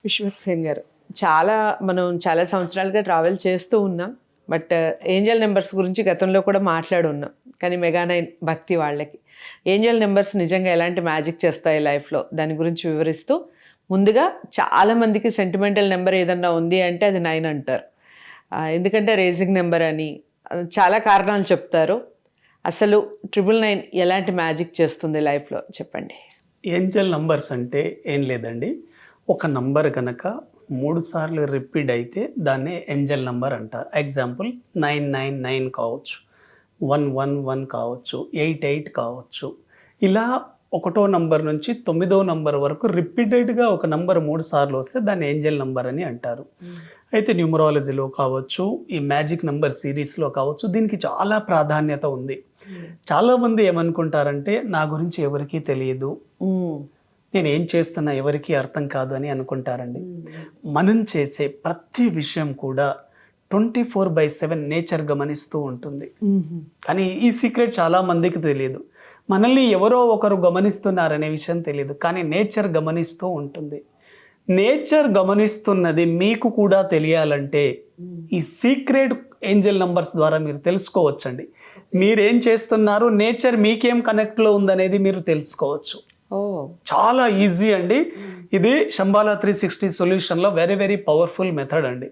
విశ్వక్ సేన్ గారు, మనం చాలా సంవత్సరాలుగా ట్రావెల్ చేస్తూ ఉన్నాం. బట్ ఏంజల్ నెంబర్స్ గురించి గతంలో కూడా మాట్లాడున్నాం. కానీ మెగా9 భక్తి వాళ్ళకి ఏంజల్ నెంబర్స్ నిజంగా ఎలాంటి మ్యాజిక్ చేస్తాయి లైఫ్లో, దాని గురించి వివరిస్తూ ముందుగా చాలామందికి సెంటిమెంటల్ నెంబర్ ఏదన్నా ఉంది అంటే అది 9 అంటారు. ఎందుకంటే రేజింగ్ నెంబర్ అని చాలా కారణాలు చెప్తారు. అసలు 999 ఎలాంటి మ్యాజిక్ చేస్తుంది లైఫ్లో చెప్పండి. ఏంజల్ నంబర్స్ అంటే ఏం లేదండి, ఒక నంబర్ కనుక 3 సార్లు రిపీట్ అయితే దాన్నే ఏంజల్ నంబర్ అంటారు. ఎగ్జాంపుల్ 999 కావచ్చు, 111 కావచ్చు, 88 కావచ్చు. ఇలా 1వ నంబర్ నుంచి 9వ నంబర్ వరకు రిపీటెడ్గా ఒక నంబర్ 3 సార్లు వస్తే దాన్ని ఏంజల్ నంబర్ అని అంటారు. అయితే న్యూమరాలజీలో కావచ్చు, ఈ మ్యాజిక్ నంబర్ సిరీస్లో కావచ్చు, దీనికి చాలా ప్రాధాన్యత ఉంది. చాలామంది ఏమనుకుంటారంటే నా గురించి ఎవరికీ తెలియదు, నేను ఏం చేస్తున్నా ఎవరికీ అర్థం కాదు అని అనుకుంటారండి. మనం చేసే ప్రతి విషయం కూడా 24/7 నేచర్ గమనిస్తూ ఉంటుంది. కానీ ఈ సీక్రెట్ చాలా మందికి తెలియదు. మనల్ని ఎవరో ఒకరు గమనిస్తున్నారనే విషయం తెలియదు, కానీ నేచర్ గమనిస్తూ ఉంటుంది. నేచర్ గమనిస్తున్నది మీకు కూడా తెలియాలంటే ఈ సీక్రెట్ ఏంజల్ నంబర్స్ ద్వారా మీరు తెలుసుకోవచ్చండి. మీరేం చేస్తున్నారు, నేచర్ మీకేం కనెక్ట్లో ఉందనేది మీరు తెలుసుకోవచ్చు. చాలా ఈజీ అండి. ఇది శంబాలా 360 సొల్యూషన్లో వెరీ వెరీ పవర్ఫుల్ మెథడ్ అండి.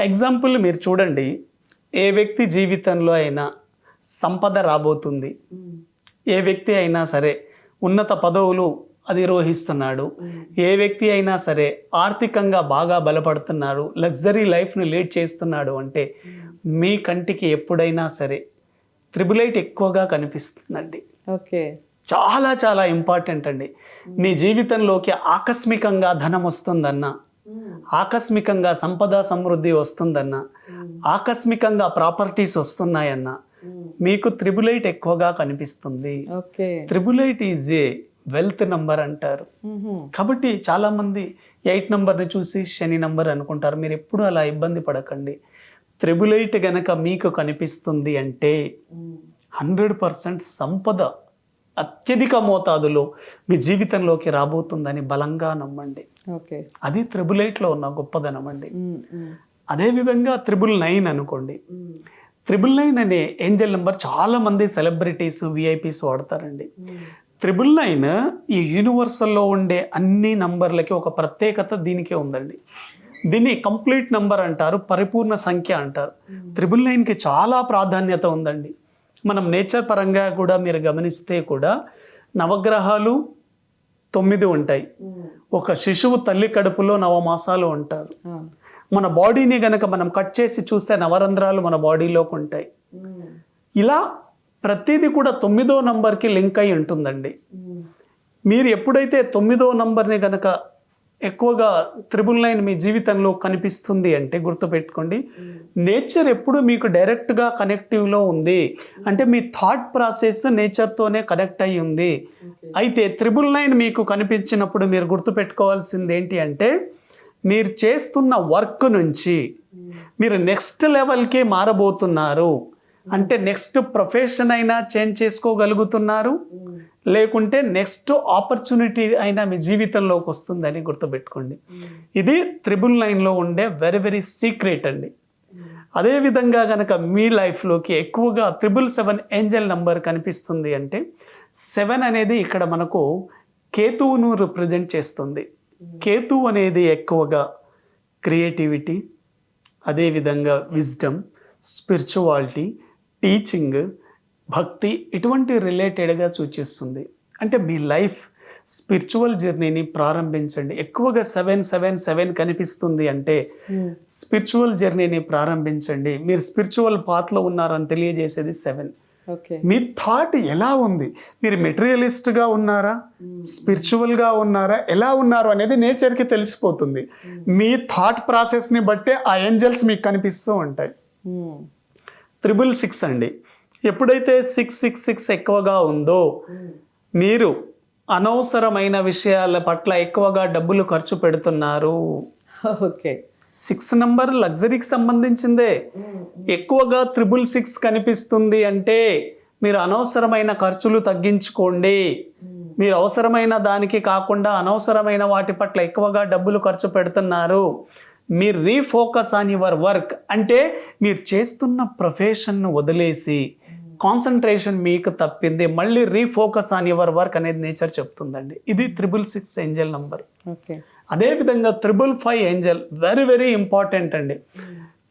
ఎగ్జాంపుల్ మీరు చూడండి, ఏ వ్యక్తి జీవితంలో అయినా సంపద రాబోతుంది, ఏ వ్యక్తి అయినా సరే ఉన్నత పదవులు అధిరోహిస్తున్నాడు, ఏ వ్యక్తి అయినా సరే ఆర్థికంగా బాగా బలపడుతున్నారు, లగ్జరీ లైఫ్ను లీడ్ చేస్తున్నాడు అంటే మీ కంటికి ఎప్పుడైనా సరే 888 ఎక్కువగా కనిపిస్తుందండి. చాలా చాలా ఇంపార్టెంట్ అండి. మీ జీవితంలోకి ఆకస్మికంగా ధనం వస్తుందన్నా, ఆకస్మికంగా సంపద సమృద్ధి వస్తుందన్నా, ఆకస్మికంగా ప్రాపర్టీస్ వస్తున్నాయన్నా మీకు 888 ఎక్కువగా కనిపిస్తుంది. 888 ఈజ్ ఏ వెల్త్ నంబర్ అంటారు. కాబట్టి చాలా మంది 8 నంబర్ని చూసి శని నంబర్ అనుకుంటారు. మీరు ఎప్పుడు అలా ఇబ్బంది పడకండి. 888 గనక మీకు కనిపిస్తుంది అంటే 100% సంపద అత్యధిక మోతాదులో మీ జీవితంలోకి రాబోతుందని బలంగా నమ్మండి. అది 888లో ఉన్న గొప్పదనం అండి. అదేవిధంగా 999 అనుకోండి. 999 అనే ఏంజల్ నెంబర్ చాలా మంది సెలబ్రిటీస్, విఐపీస్ వాడతారండి. 999 ఈ యూనివర్సల్లో ఉండే అన్ని నంబర్లకి ఒక ప్రత్యేకత దీనికే ఉందండి. దీన్ని కంప్లీట్ నంబర్ అంటారు, పరిపూర్ణ సంఖ్య అంటారు. 999కి చాలా ప్రాధాన్యత ఉందండి. మనం నేచర్ పరంగా కూడా మీరు గమనిస్తే కూడా నవగ్రహాలు 9 ఉంటాయి. ఒక శిశువు తల్లి కడుపులో 9 మాసాలు ఉంటారు. మన బాడీని గనక మనం కట్ చేసి చూస్తే నవరంధ్రాలు మన బాడీలోకి ఉంటాయి. ఇలా ప్రతిదీ కూడా 9వ నంబర్కి లింక్ అయి ఉంటుందండి. మీరు ఎప్పుడైతే 9వ నంబర్ని గనక ఎక్కువగా 999 మీ జీవితంలో కనిపిస్తుంది అంటే గుర్తుపెట్టుకోండి, నేచర్ ఎప్పుడు మీకు డైరెక్ట్గా కనెక్టివ్లో ఉంది అంటే మీ థాట్ ప్రాసెస్ నేచర్తోనే కనెక్ట్ అయ్యి ఉంది. అయితే 999 మీకు కనిపించినప్పుడు మీరు గుర్తుపెట్టుకోవాల్సింది ఏంటి అంటే, మీరు చేస్తున్న వర్క్ నుంచి మీరు నెక్స్ట్ లెవెల్కి మారబోతున్నారు. అంటే నెక్స్ట్ ప్రొఫెషన్ అయినా చేంజ్ చేసుకోగలుగుతున్నారు, లేకుంటే నెక్స్ట్ ఆపర్చునిటీ అయినా మీ జీవితంలోకి వస్తుందని గుర్తుపెట్టుకోండి. ఇది 999లో ఉండే వెరీ వెరీ సీక్రెట్ అండి. అదేవిధంగా కనుక మీ లైఫ్లోకి ఎక్కువగా 777 ఏంజల్ నంబర్ కనిపిస్తుంది అంటే 7 అనేది ఇక్కడ మనకు కేతువును రిప్రజెంట్ చేస్తుంది. కేతువు అనేది ఎక్కువగా క్రియేటివిటీ, అదేవిధంగా విజ్డమ్, స్పిరిచువాలిటీ, టీచింగ్, భక్తి ఇటువంటి రిలేటెడ్గా సూచిస్తుంది. అంటే మీ లైఫ్ స్పిరిచువల్ జర్నీని ప్రారంభించండి. ఎక్కువగా 777 కనిపిస్తుంది అంటే స్పిరిచువల్ జర్నీని ప్రారంభించండి. మీరు స్పిరిచువల్ పాత్లో ఉన్నారని తెలియజేసేది 7. మీ థాట్ ఎలా ఉంది, మీరు మెటీరియలిస్ట్గా ఉన్నారా, స్పిరిచువల్గా ఉన్నారా, ఎలా ఉన్నారు అనేది నేచర్కి తెలిసిపోతుంది. మీ థాట్ ప్రాసెస్ని బట్టే ఆ ఏంజల్స్ మీకు కనిపిస్తూ ఉంటాయి. 666 అండి. ఎప్పుడైతే 666 ఎక్కువగా ఉందో మీరు అనవసరమైన విషయాల పట్ల ఎక్కువగా డబ్బులు ఖర్చు పెడుతున్నారు. 6 నంబర్ లగ్జరీకి సంబంధించిందే. ఎక్కువగా 666 కనిపిస్తుంది అంటే మీరు అనవసరమైన ఖర్చులు తగ్గించుకోండి. మీరు అవసరమైన దానికి కాకుండా అనవసరమైన వాటి పట్ల ఎక్కువగా డబ్బులు ఖర్చు పెడుతున్నారు. మీరు రీఫోకస్ ఆన్ యువర్ వర్క్ అంటే మీరు చేస్తున్న ప్రొఫెషన్ను వదిలేసి కాన్సన్ట్రేషన్ మీకు తప్పింది, మళ్ళీ రీఫోకస్ ఆన్ యువర్ వర్క్ అనేది నేచర్ చెప్తుందండి. ఇది 666 ఏంజల్ నంబర్. ఓకే. అదేవిధంగా 555 ఏంజల్ వెరీ వెరీ ఇంపార్టెంట్ అండి.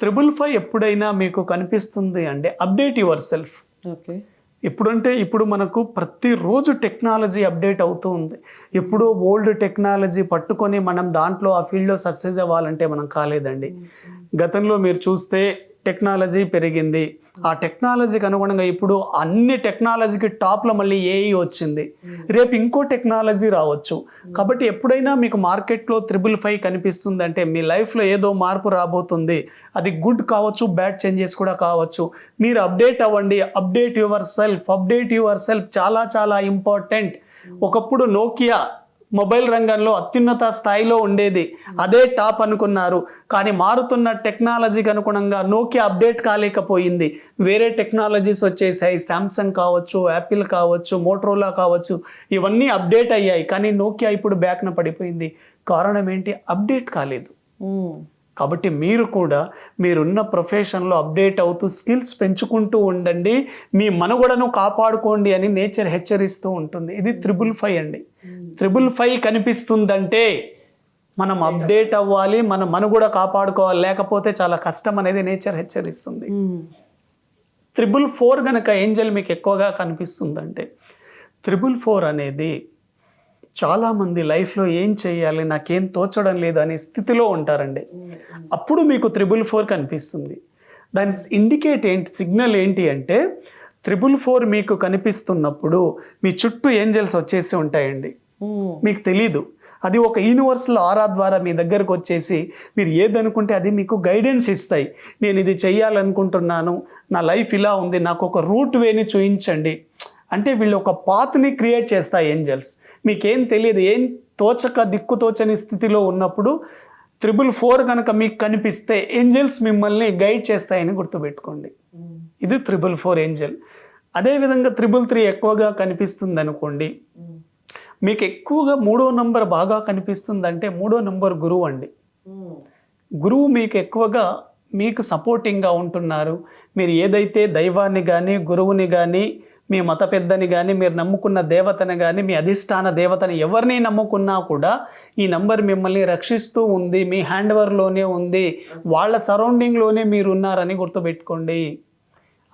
555 ఎప్పుడైనా మీకు కనిపిస్తుంది అంటే అప్డేట్ యువర్ సెల్ఫ్. ఓకే. ఇప్పుడు మనకు ప్రతిరోజు టెక్నాలజీ అప్డేట్ అవుతూ ఉంది. ఎప్పుడో ఓల్డ్ టెక్నాలజీ పట్టుకొని మనం దాంట్లో ఆ ఫీల్డ్లో సక్సెస్ అవ్వాలంటే మనం కాలేదండి. గతంలో మీరు చూస్తే టెక్నాలజీ పెరిగింది, ఆ టెక్నాలజీకి అనుగుణంగా ఇప్పుడు అన్ని టెక్నాలజీకి టాప్లో మళ్ళీ ఏఐ వచ్చింది, రేపు ఇంకో టెక్నాలజీ రావచ్చు. కాబట్టి ఎప్పుడైనా మీకు మార్కెట్లో 555 కనిపిస్తుందంటే మీ లైఫ్లో ఏదో మార్పు రాబోతుంది. అది గుడ్ కావచ్చు, బ్యాడ్ చేంజెస్ కూడా కావచ్చు. మీరు అప్డేట్ అవ్వండి. అప్డేట్ యువర్ సెల్ఫ్ చాలా చాలా ఇంపార్టెంట్. ఒకప్పుడు నోకియా మొబైల్ రంగంలో అత్యున్నత స్థాయిలో ఉండేది, అదే టాప్ అనుకున్నారు. కానీ మారుతున్న టెక్నాలజీకి అనుగుణంగా నోకియా అప్డేట్ కాలేకపోయింది. వేరే టెక్నాలజీస్ వచ్చేసాయి. శాంసంగ్ కావచ్చు, యాపిల్ కావచ్చు, మోటరోలా కావచ్చు, ఇవన్నీ అప్డేట్ అయ్యాయి. కానీ నోకియా ఇప్పుడు బ్యాక్న పడిపోయింది. కారణం ఏంటి? అప్డేట్ కాలేదు. కాబట్టి మీరు కూడా మీరున్న ప్రొఫెషన్లో అప్డేట్ అవుతూ స్కిల్స్ పెంచుకుంటూ ఉండండి, మీ మనుగడను కాపాడుకోండి అని నేచర్ హెచ్చరిస్తూ ఉంటుంది. ఇది 555 అండి. 555 కనిపిస్తుందంటే మనం అప్డేట్ అవ్వాలి, మన మనుగడ కాపాడుకోవాలి, లేకపోతే చాలా కష్టం అనేది నేచర్ హెచ్చరిస్తుంది. 444 కనుక ఏంజల్ మీకు ఎక్కువగా కనిపిస్తుందంటే 444 అనేది చాలామంది లైఫ్లో ఏం చేయాలి, నాకేం తోచడం లేదు అనే స్థితిలో ఉంటారండి. అప్పుడు మీకు 444 కనిపిస్తుంది. దాని సిగ్నల్ ఏంటి అంటే 444 మీకు కనిపిస్తున్నప్పుడు మీ చుట్టూ ఏంజల్స్ వచ్చేసి ఉంటాయండి. మీకు తెలీదు. అది ఒక యూనివర్సల్ ఆరా ద్వారా మీ దగ్గరకు వచ్చేసి మీరు ఏదనుకుంటే అది మీకు గైడెన్స్ ఇస్తాయి. నేను ఇది చెయ్యాలనుకుంటున్నాను, నా లైఫ్ ఇలా ఉంది, నాకు ఒక రూట్ వేని చూపించండి అంటే వీళ్ళు ఒక పాత్ని క్రియేట్ చేస్తాయి ఏంజల్స్. మీకేం తెలియదు, ఏం తోచక దిక్కుతోచని స్థితిలో ఉన్నప్పుడు 444 కనుక మీకు కనిపిస్తే ఏంజల్స్ మిమ్మల్ని గైడ్ చేస్తాయని గుర్తుపెట్టుకోండి. ఇది 444 ఏంజల్. అదేవిధంగా 333 ఎక్కువగా కనిపిస్తుంది అనుకోండి, మీకు ఎక్కువగా 3వ నంబర్ బాగా కనిపిస్తుందంటే 3వ నంబర్ గురువు అండి. గురువు మీకు ఎక్కువగా మీకు సపోర్టింగ్గా ఉంటున్నారు. మీరు ఏదైతే దైవాన్ని కానీ, గురువుని కానీ, మీ మత పెద్దని కానీ, మీరు నమ్ముకున్న దేవతను కానీ, మీ అధిష్టాన దేవతని ఎవరిని నమ్ముకున్నా కూడా ఈ నంబర్ మిమ్మల్ని రక్షిస్తూ ఉంది, మీ హ్యాండ్ ఓవర్లోనే ఉంది, వాళ్ళ సరౌండింగ్లోనే మీరు ఉన్నారని గుర్తుపెట్టుకోండి.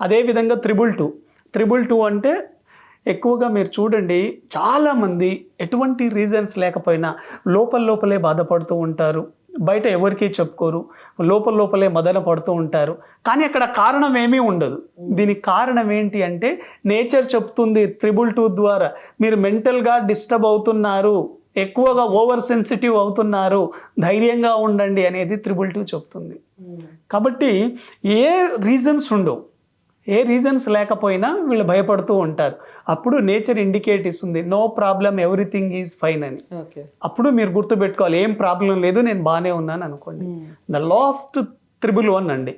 అదేవిధంగా 322 అంటే ఎక్కువగా మీరు చూడండి, చాలామంది ఎటువంటి రీజన్స్ లేకపోయినా లోపలే బాధపడుతూ ఉంటారు, బయట ఎవరికీ చెప్పుకోరు, లోపలే మదన పడుతూ ఉంటారు. కానీ అక్కడ కారణం ఏమీ ఉండదు. దీనికి కారణం ఏంటి అంటే నేచర్ చెప్తుంది 322 ద్వారా మీరు మెంటల్గా డిస్టర్బ్ అవుతున్నారు, ఎక్కువగా ఓవర్ సెన్సిటివ్ అవుతున్నారు, ధైర్యంగా ఉండండి అనేది 322 చెప్తుంది. కాబట్టి ఏ రీజన్స్ ఉండవు, ఏ రీజన్స్ లేకపోయినా వీళ్ళు భయపడుతూ ఉంటారు. అప్పుడు నేచర్ ఇండికేట్ ఇస్తుంది no problem, everything is fine అని. అప్పుడు మీరు గుర్తుపెట్టుకోవాలి, ఏం ప్రాబ్లం లేదు, నేను బాగానే ఉన్నాను అనుకోండి. ద లాస్ట్ 111 అండి.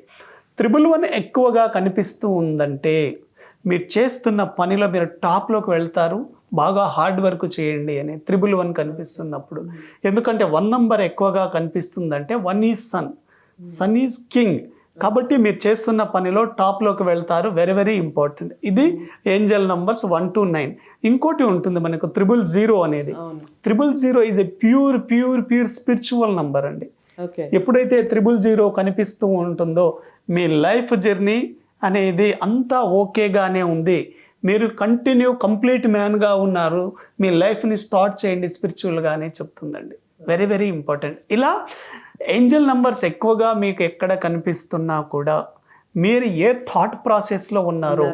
111 ఎక్కువగా కనిపిస్తూ ఉందంటే మీరు చేస్తున్న పనిలో మీరు టాప్లోకి వెళ్తారు, బాగా హార్డ్ వర్క్ చేయండి అని 111 కనిపిస్తున్నప్పుడు. ఎందుకంటే 1 నంబర్ ఎక్కువగా కనిపిస్తుందంటే 1 ఈజ్ సన్ ఈజ్ కింగ్. కాబట్టి మీరు చేస్తున్న పనిలో టాప్లోకి వెళ్తారు, వెరీ వెరీ ఇంపార్టెంట్. ఇది ఏంజల్ నంబర్స్ 1 to 9. ఇంకోటి ఉంటుంది మనకు 000 అనేది. 000 is a pure spiritual number అండి. ఎప్పుడైతే 000 కనిపిస్తూ ఉంటుందో మీ లైఫ్ జర్నీ అనేది అంతా ఓకేగానే ఉంది, మీరు కంప్లీట్ మ్యాన్గా ఉన్నారు, మీ లైఫ్ని స్టార్ట్ చేయండి స్పిరిచువల్గానే చెప్తుందండి. Very very important. ఇలా ఏంజల్ నంబర్స్ ఎక్కువగా మీకు ఎక్కడ కనిపిస్తున్నా కూడా మీరు ఏ థాట్ ప్రాసెస్లో ఉన్నారో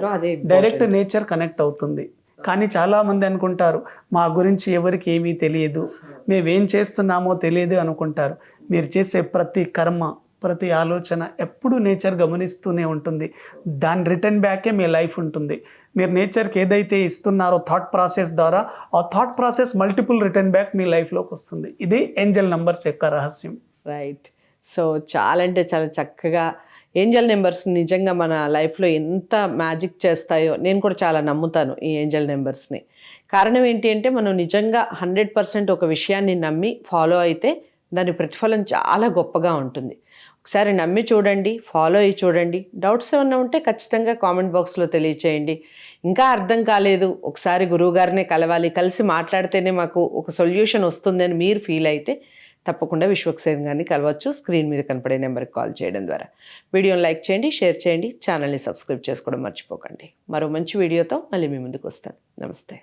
డైరెక్ట్ నేచర్ కనెక్ట్ అవుతుంది. కానీ చాలామంది అనుకుంటారు మా గురించి ఎవరికి ఏమీ తెలియదు, మేమేం చేస్తున్నామో తెలియదు అనుకుంటారు. మీరు చేసే ప్రతి కర్మ, ప్రతి ఆలోచన ఎప్పుడు నేచర్ గమనిస్తూనే ఉంటుంది. దాని రిటర్న్ బ్యాకే మీ లైఫ్ ఉంటుంది. మీరు నేచర్కి ఏదైతే ఇస్తున్నారో థాట్ ప్రాసెస్ ద్వారా, ఆ thought process multiple return back మీ లైఫ్లోకి వస్తుంది. ఇది ఏంజల్ నంబర్స్ యొక్క రహస్యం. రైట్. సో చాలా అంటే చాలా చక్కగా ఏంజల్ నెంబర్స్ నిజంగా మన లైఫ్లో ఎంత మ్యాజిక్ చేస్తాయో నేను కూడా చాలా నమ్ముతాను ఈ ఏంజల్ నెంబర్స్ని. కారణం ఏంటి అంటే మనం నిజంగా 100% ఒక విషయాన్ని నమ్మి ఫాలో అయితే దాని ప్రతిఫలం చాలా గొప్పగా ఉంటుంది. ఒకసారి నమ్మి చూడండి, ఫాలో అయ్యి చూడండి. డౌట్స్ ఏమన్నా ఉంటే ఖచ్చితంగా కామెంట్ బాక్స్లో తెలియచేయండి. ఇంకా అర్థం కాలేదు, ఒకసారి గురువుగారినే కలవాలి, కలిసి మాట్లాడితేనే మాకు ఒక సొల్యూషన్ వస్తుందని మీరు ఫీల్ అయితే తప్పకుండా విశ్వక్సేన్ గారిని కలవచ్చు. స్క్రీన్ మీద కనపడే నెంబర్కి కాల్ చేయడం ద్వారా. వీడియోని లైక్ చేయండి, షేర్ చేయండి, ఛానల్ని సబ్స్క్రైబ్ చేసుకోవడం మర్చిపోకండి. మరో మంచి వీడియోతో మళ్ళీ మీ ముందుకు వస్తాను. నమస్తే.